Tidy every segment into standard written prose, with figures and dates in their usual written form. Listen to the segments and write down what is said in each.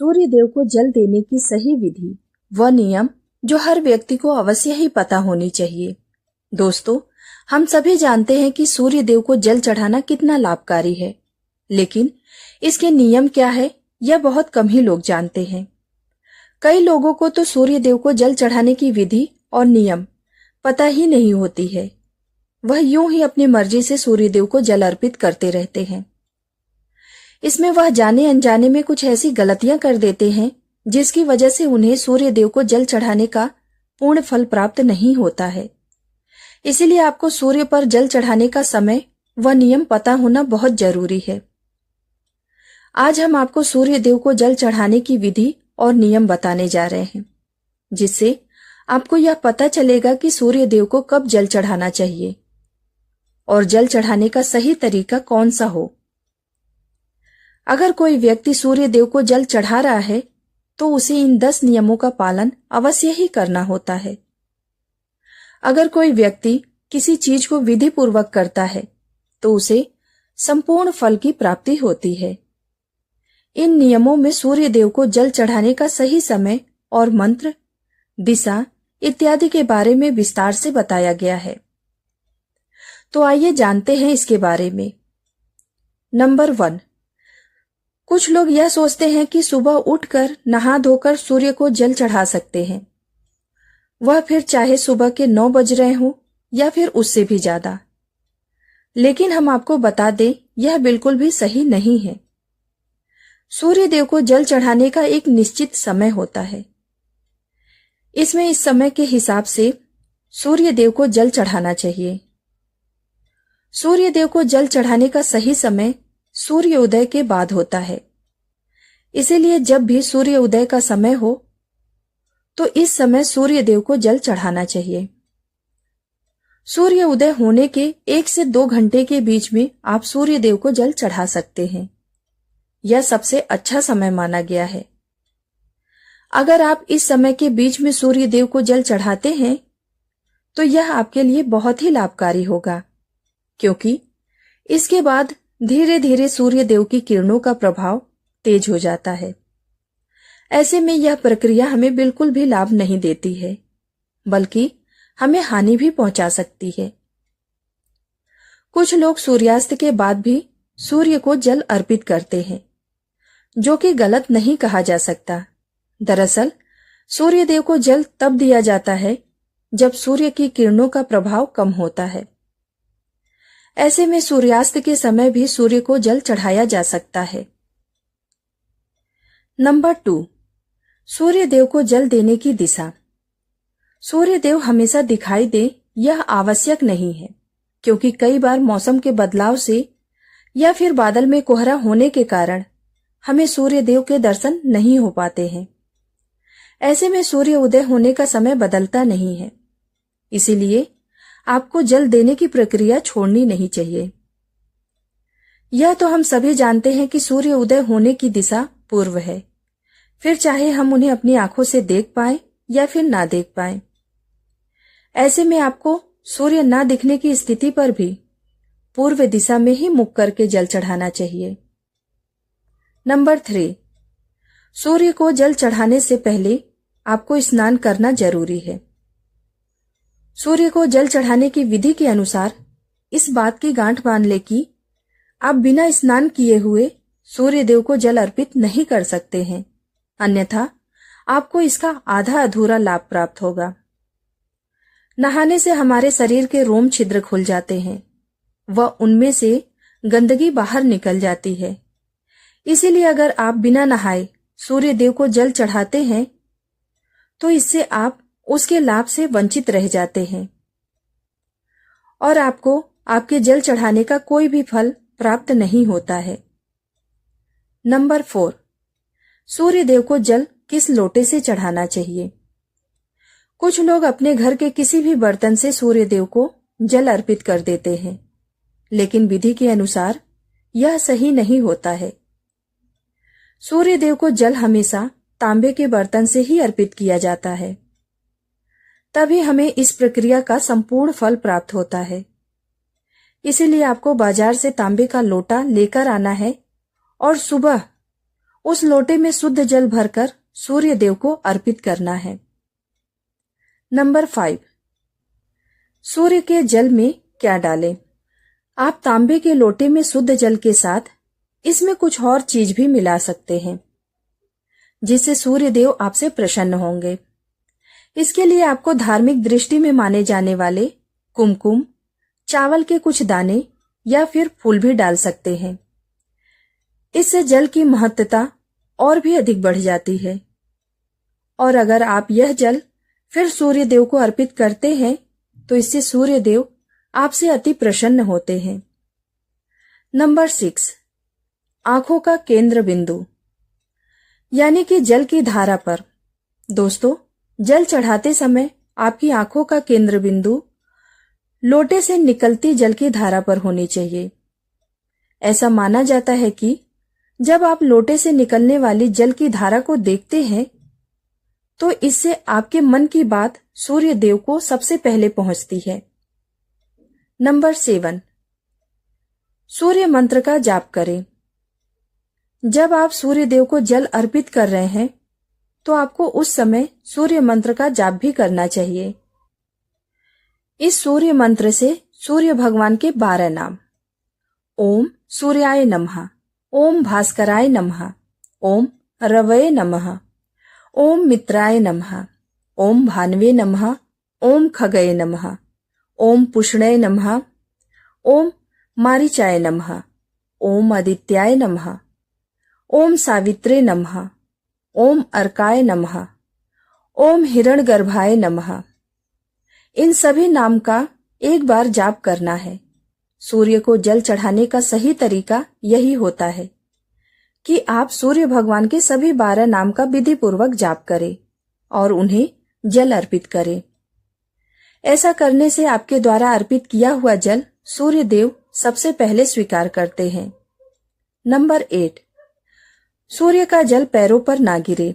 सूर्य देव को जल देने की सही विधि व नियम जो हर व्यक्ति को अवश्य ही पता होनी चाहिए। दोस्तों, हम सभी जानते हैं कि सूर्य देव को जल चढ़ाना कितना लाभकारी है, लेकिन इसके नियम क्या है यह बहुत कम ही लोग जानते हैं। कई लोगों को तो सूर्य देव को जल चढ़ाने की विधि और नियम पता ही नहीं होती है। वह यूं ही अपनी मर्जी से सूर्य देव को जल अर्पित करते रहते हैं। इसमें वह जाने अनजाने में कुछ ऐसी गलतियां कर देते हैं जिसकी वजह से उन्हें सूर्य देव को जल चढ़ाने का पूर्ण फल प्राप्त नहीं होता है। इसीलिए आपको सूर्य पर जल चढ़ाने का समय व नियम पता होना बहुत जरूरी है। आज हम आपको सूर्य देव को जल चढ़ाने की विधि और नियम बताने जा रहे हैं, जिससे आपको यह पता चलेगा कि सूर्य देव को कब जल चढ़ाना चाहिए और जल चढ़ाने का सही तरीका कौन सा हो। अगर कोई व्यक्ति सूर्य देव को जल चढ़ा रहा है तो उसे इन 10 नियमों का पालन अवश्य ही करना होता है। अगर कोई व्यक्ति किसी चीज को विधि पूर्वक करता है तो उसे संपूर्ण फल की प्राप्ति होती है। इन नियमों में सूर्य देव को जल चढ़ाने का सही समय और मंत्र, दिशा इत्यादि के बारे में विस्तार से बताया गया है। तो आइए जानते हैं इसके बारे में। नंबर 1, कुछ लोग यह सोचते हैं कि सुबह उठकर नहा धोकर सूर्य को जल चढ़ा सकते हैं, वह फिर चाहे सुबह के 9 बज रहे हों या फिर उससे भी ज्यादा। लेकिन हम आपको बता दें, यह बिल्कुल भी सही नहीं है। सूर्य देव को जल चढ़ाने का एक निश्चित समय होता है। इसमें इस समय के हिसाब से सूर्य देव को जल चढ़ाना चाहिए। सूर्य देव को जल चढ़ाने का सही समय सूर्य उदय के बाद होता है। इसीलिए जब भी सूर्य उदय का समय हो तो इस समय सूर्य देव को जल चढ़ाना चाहिए। सूर्य उदय होने के 1 से 2 घंटे के बीच में आप सूर्य देव को जल चढ़ा सकते हैं। यह सबसे अच्छा समय माना गया है। अगर आप इस समय के बीच में सूर्य देव को जल चढ़ाते हैं तो यह आपके लिए बहुत ही लाभकारी होगा, क्योंकि इसके बाद धीरे धीरे सूर्य देव की किरणों का प्रभाव तेज हो जाता है। ऐसे में यह प्रक्रिया हमें बिल्कुल भी लाभ नहीं देती है, बल्कि हमें हानि भी पहुंचा सकती है। कुछ लोग सूर्यास्त के बाद भी सूर्य को जल अर्पित करते हैं, जो कि गलत नहीं कहा जा सकता। दरअसल सूर्य देव को जल तब दिया जाता है जब सूर्य की किरणों का प्रभाव कम होता है। ऐसे में सूर्यास्त के समय भी सूर्य को जल चढ़ाया जा सकता है। नंबर 2, सूर्य देव को जल देने की दिशा। सूर्य देव हमेशा दिखाई दे यह आवश्यक नहीं है, क्योंकि कई बार मौसम के बदलाव से या फिर बादल में कोहरा होने के कारण हमें सूर्य देव के दर्शन नहीं हो पाते हैं। ऐसे में सूर्य उदय होने का समय बदलता नहीं है, इसीलिए आपको जल देने की प्रक्रिया छोड़नी नहीं चाहिए। यह तो हम सभी जानते हैं कि सूर्य उदय होने की दिशा पूर्व है, फिर चाहे हम उन्हें अपनी आंखों से देख पाएं या फिर ना देख पाएं। ऐसे में आपको सूर्य ना दिखने की स्थिति पर भी पूर्व दिशा में ही मुख करके जल चढ़ाना चाहिए। नंबर 3, सूर्य को जल चढ़ाने से पहले आपको स्नान करना जरूरी है। सूर्य को जल चढ़ाने की विधि के अनुसार इस बात की गांठ बांध ले कि आप बिना स्नान किए हुए सूर्य देव को जल अर्पित नहीं कर सकते हैं, अन्यथा आपको इसका आधा अधूरा लाभ प्राप्त होगा। नहाने से हमारे शरीर के रोम छिद्र खुल जाते हैं व उनमें से गंदगी बाहर निकल जाती है। इसीलिए अगर आप बिना नहाए सूर्य देव को जल चढ़ाते हैं तो इससे आप उसके लाभ से वंचित रह जाते हैं और आपको आपके जल चढ़ाने का कोई भी फल प्राप्त नहीं होता है। नंबर 4, सूर्य देव को जल किस लोटे से चढ़ाना चाहिए। कुछ लोग अपने घर के किसी भी बर्तन से सूर्य देव को जल अर्पित कर देते हैं, लेकिन विधि के अनुसार यह सही नहीं होता है। सूर्य देव को जल हमेशा तांबे के बर्तन से ही अर्पित किया जाता है, तभी हमें इस प्रक्रिया का संपूर्ण फल प्राप्त होता है। इसीलिए आपको बाजार से तांबे का लोटा लेकर आना है और सुबह उस लोटे में शुद्ध जल भरकर सूर्य देव को अर्पित करना है। नंबर 5, सूर्य के जल में क्या डालें? आप तांबे के लोटे में शुद्ध जल के साथ इसमें कुछ और चीज भी मिला सकते हैं, जिससे सूर्य देव आपसे प्रसन्न होंगे। इसके लिए आपको धार्मिक दृष्टि में माने जाने वाले कुमकुम, चावल के कुछ दाने या फिर फूल भी डाल सकते हैं। इससे जल की महत्ता और भी अधिक बढ़ जाती है। और अगर आप यह जल फिर सूर्य देव को अर्पित करते हैं तो इससे सूर्य देव आपसे अति प्रसन्न होते हैं। नंबर 6, आंखों का केंद्र बिंदु यानी कि जल की धारा पर। दोस्तों, जल चढ़ाते समय आपकी आंखों का केंद्र बिंदु लोटे से निकलती जल की धारा पर होनी चाहिए। ऐसा माना जाता है कि जब आप लोटे से निकलने वाली जल की धारा को देखते हैं तो इससे आपके मन की बात सूर्य देव को सबसे पहले पहुंचती है। नंबर 7, सूर्य मंत्र का जाप करें। जब आप सूर्य देव को जल अर्पित कर रहे हैं तो आपको उस समय सूर्य मंत्र का जाप भी करना चाहिए। इस सूर्य मंत्र से सूर्य भगवान के 12 नाम ओम सूर्याय नमः, ओम भास्कराय नमः, ओम रवये नमः, ओम मित्राय नमः, ओम भानवे नमः, ओम खगये नमः, ओम पुष्णये नमः, ओम मारीचाय नमः, ओम आदित्याय नमः, ओम सावित्रे नमः, ओम अर्काय नमः, ओम हिरण्यगर्भाय नमः। इन सभी नाम का एक बार जाप करना है। सूर्य को जल चढ़ाने का सही तरीका यही होता है कि आप सूर्य भगवान के सभी 12 नाम का विधि पूर्वक जाप करें और उन्हें जल अर्पित करें। ऐसा करने से आपके द्वारा अर्पित किया हुआ जल सूर्य देव सबसे पहले स्वीकार करते हैं। नंबर 8, सूर्य का जल पैरों पर ना गिरे।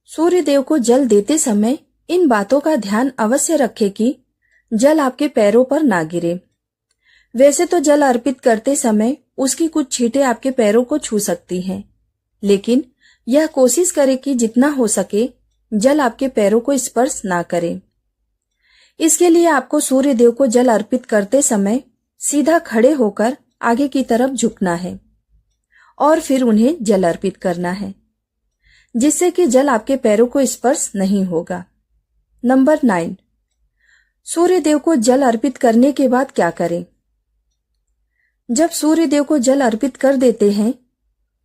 सूर्य देव को जल देते समय इन बातों का ध्यान अवश्य रखें कि जल आपके पैरों पर ना गिरे। वैसे तो जल अर्पित करते समय उसकी कुछ छींटें आपके पैरों को छू सकती हैं, लेकिन यह कोशिश करें कि जितना हो सके जल आपके पैरों को स्पर्श ना करे। इसके लिए आपको सूर्य देव को जल अर्पित करते समय सीधा खड़े होकर आगे की तरफ झुकना है और फिर उन्हें जल अर्पित करना है, जिससे कि जल आपके पैरों को स्पर्श नहीं होगा। नंबर 9, सूर्य देव को जल अर्पित करने के बाद क्या करें? जब सूर्य देव को जल अर्पित कर देते हैं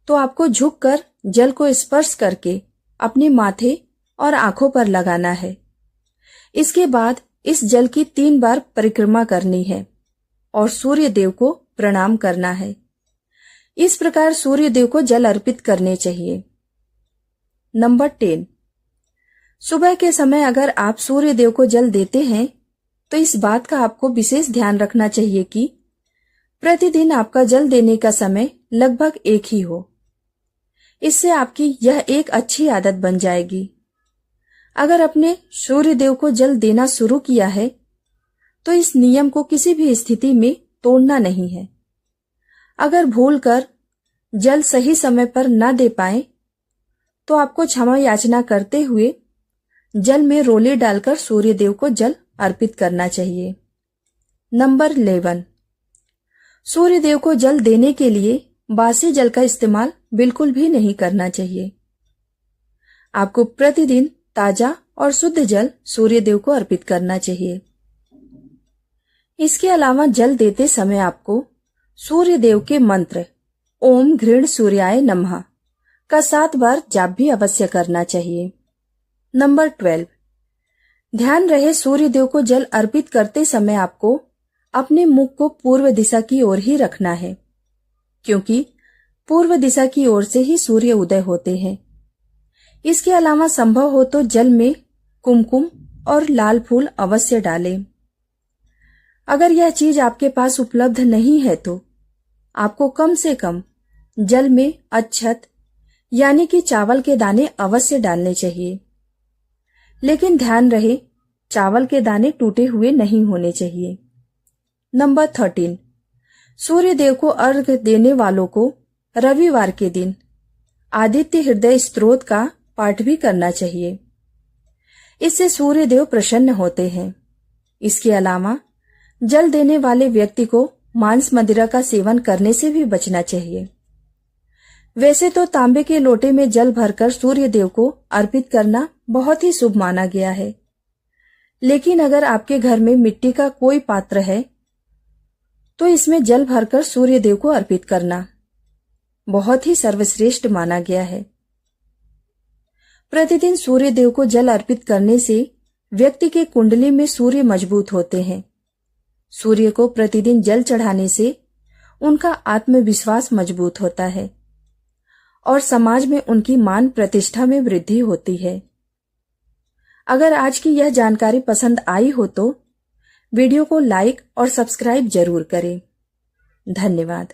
तो आपको झुककर जल को स्पर्श करके अपने माथे और आंखों पर लगाना है। इसके बाद इस जल की 3 बार परिक्रमा करनी है और सूर्य देव को प्रणाम करना है। इस प्रकार सूर्य देव को जल अर्पित करने चाहिए। नंबर 10, सुबह के समय अगर आप सूर्य देव को जल देते हैं तो इस बात का आपको विशेष ध्यान रखना चाहिए कि प्रतिदिन आपका जल देने का समय लगभग एक ही हो। इससे आपकी यह एक अच्छी आदत बन जाएगी। अगर अपने सूर्य देव को जल देना शुरू किया है तो इस नियम को किसी भी स्थिति में तोड़ना नहीं है। अगर भूलकर जल सही समय पर न दे पाए तो आपको क्षमा याचना करते हुए जल में रोली डालकर सूर्य देव को जल अर्पित करना चाहिए। नंबर 11, सूर्य देव को जल देने के लिए बासी जल का इस्तेमाल बिल्कुल भी नहीं करना चाहिए। आपको प्रतिदिन ताजा और शुद्ध जल सूर्य देव को अर्पित करना चाहिए। इसके अलावा जल देते समय आपको सूर्य देव के मंत्र ओम घृण सूर्याय नमः का 7 बार जाप भी अवश्य करना चाहिए। नंबर 12, ध्यान रहे सूर्य देव को जल अर्पित करते समय आपको अपने मुख को पूर्व दिशा की ओर ही रखना है, क्योंकि पूर्व दिशा की ओर से ही सूर्य उदय होते हैं। इसके अलावा संभव हो तो जल में कुमकुम और लाल फूल अवश्य डालें। अगर यह चीज आपके पास उपलब्ध नहीं है तो आपको कम से कम जल में अक्षत यानी कि चावल के दाने अवश्य डालने चाहिए, लेकिन ध्यान रहे चावल के दाने टूटे हुए नहीं होने चाहिए। नंबर 13, सूर्य देव को अर्घ्य देने वालों को रविवार के दिन आदित्य हृदय स्तोत्र का पाठ भी करना चाहिए। इससे सूर्य देव प्रसन्न होते हैं। इसके अलावा जल देने वाले व्यक्ति को मांस मदिरा का सेवन करने से भी बचना चाहिए। वैसे तो तांबे के लोटे में जल भरकर सूर्य देव को अर्पित करना बहुत ही शुभ माना गया है, लेकिन अगर आपके घर में मिट्टी का कोई पात्र है तो इसमें जल भरकर सूर्य देव को अर्पित करना बहुत ही सर्वश्रेष्ठ माना गया है। प्रतिदिन सूर्य देव को जल अर्पित करने से व्यक्ति के कुंडली में सूर्य मजबूत होते हैं। सूर्य को प्रतिदिन जल चढ़ाने से उनका आत्मविश्वास मजबूत होता है और समाज में उनकी मान प्रतिष्ठा में वृद्धि होती है। अगर आज की यह जानकारी पसंद आई हो तो वीडियो को लाइक और सब्सक्राइब जरूर करें। धन्यवाद।